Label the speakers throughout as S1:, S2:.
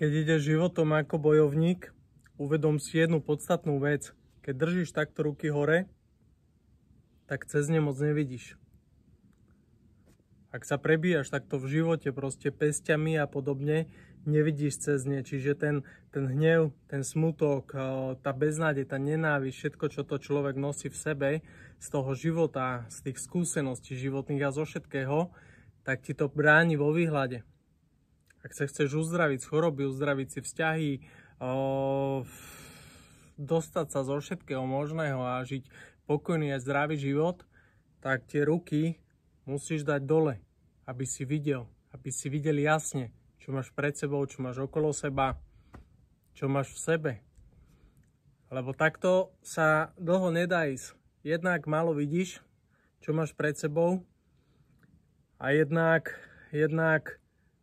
S1: Keď ideš životom ako bojovník, uvedom si jednu podstatnú vec. Keď držíš takto ruky hore, tak cez ne moc nevidíš. Ak sa prebíjaš takto v živote proste pesťami a podobne, nevidíš cez ne. Čiže ten hnev, ten smutok, tá beznádej, tá nenávisť, všetko, čo to človek nosí v sebe, z toho života, z tých skúseností životných a zo všetkého, tak ti to bráni vo výhľade. Ak sa chceš uzdraviť z choroby, uzdraviť si vzťahy, dostať sa zo všetkého možného a žiť pokojný a zdravý život, tak tie ruky musíš dať dole, aby si videl jasne, čo máš pred sebou, čo máš okolo seba, čo máš v sebe. Lebo takto sa dlho nedá ísť. Jednak málo vidíš, čo máš pred sebou, a jednak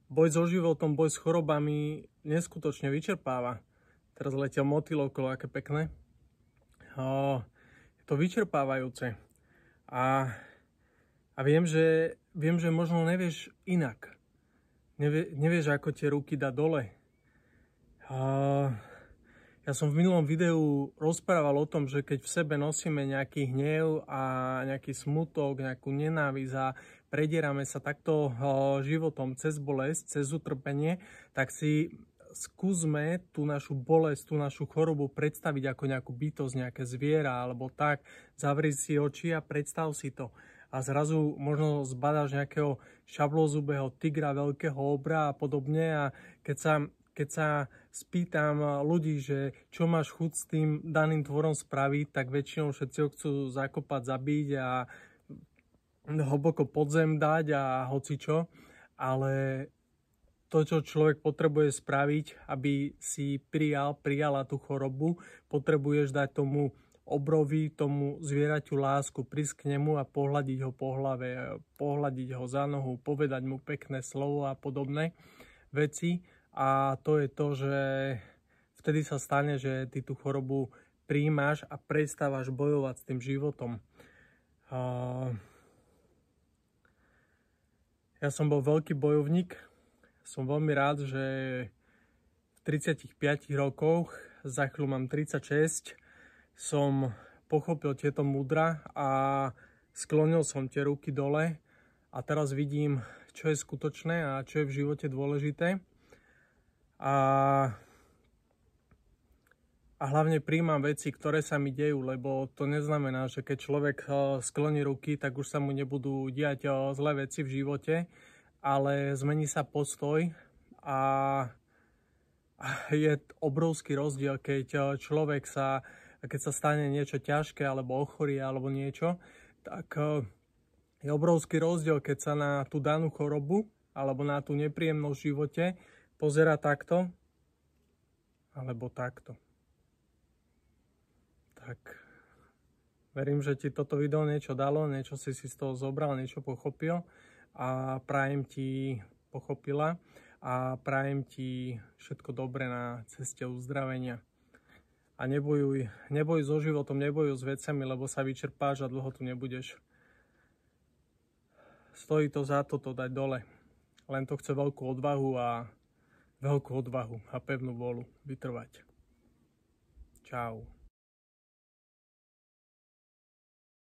S1: boj so životom, boj s chorobami neskutočne vyčerpáva. Teraz letel motýl okolo, aké pekné. Je to vyčerpávajúce. A viem, že možno nevieš inak. Nevieš, ako tie ruky dať dole. Ja som v minulom videu rozprával o tom, že keď v sebe nosíme nejaký hnev a nejaký smutok, nejakú nenávisť a predierame sa takto životom cez bolesť, cez utrpenie, tak si skúsme tú našu bolesť, tú našu chorobu predstaviť ako nejakú bytosť, nejaké zviera alebo tak. Zavri si oči a predstav si to. A zrazu možno zbadáš nejakého šablozubého tigra, veľkého obra a podobne. A keď sa spýtam ľudí, že čo máš chuť s tým daným tvorom spraviť, tak väčšinou všetci ho chcú zakopať, zabiť a hlboko pod zem dať a hocičo. Ale to, čo človek potrebuje spraviť, aby si prijala tú chorobu, potrebuješ dať tomu obrovi, tomu zvieraťu lásku, prísť k nemu a pohľadiť ho po hlave, pohľadiť ho za nohu, povedať mu pekné slovo a podobné veci. A to je to, že vtedy sa stane, že ty tú chorobu prijímaš a prestávaš bojovať s tým životom. Ja som bol veľký bojovník. Som veľmi rád, že v 35 rokoch, za chvíľu mám 36, som pochopil tieto múdra a sklonil som tie ruky dole a teraz vidím, čo je skutočné a čo je v živote dôležité. A hlavne prijímam veci, ktoré sa mi dejú, lebo to neznamená, že keď človek skloní ruky, tak už sa mu nebudú diať zlé veci v živote, ale zmení sa postoj a je obrovský rozdiel, keď sa stane niečo ťažké alebo ochorie alebo niečo, tak je obrovský rozdiel, keď sa na tú danú chorobu alebo na tú nepríjemnosť v živote pozerá takto alebo takto. Tak verím, že ti toto video niečo dalo, niečo si z toho zobral, niečo pochopil a prajem ti pochopila a prajem ti všetko dobré na ceste uzdravenia. A nebojuj so životom, nebojuj s vecami, lebo sa vyčerpáš a dlho tu nebudeš. Stojí to za to dať dole. Len to chce veľkú odvahu a pevnú vôľu vytrvať. Čau.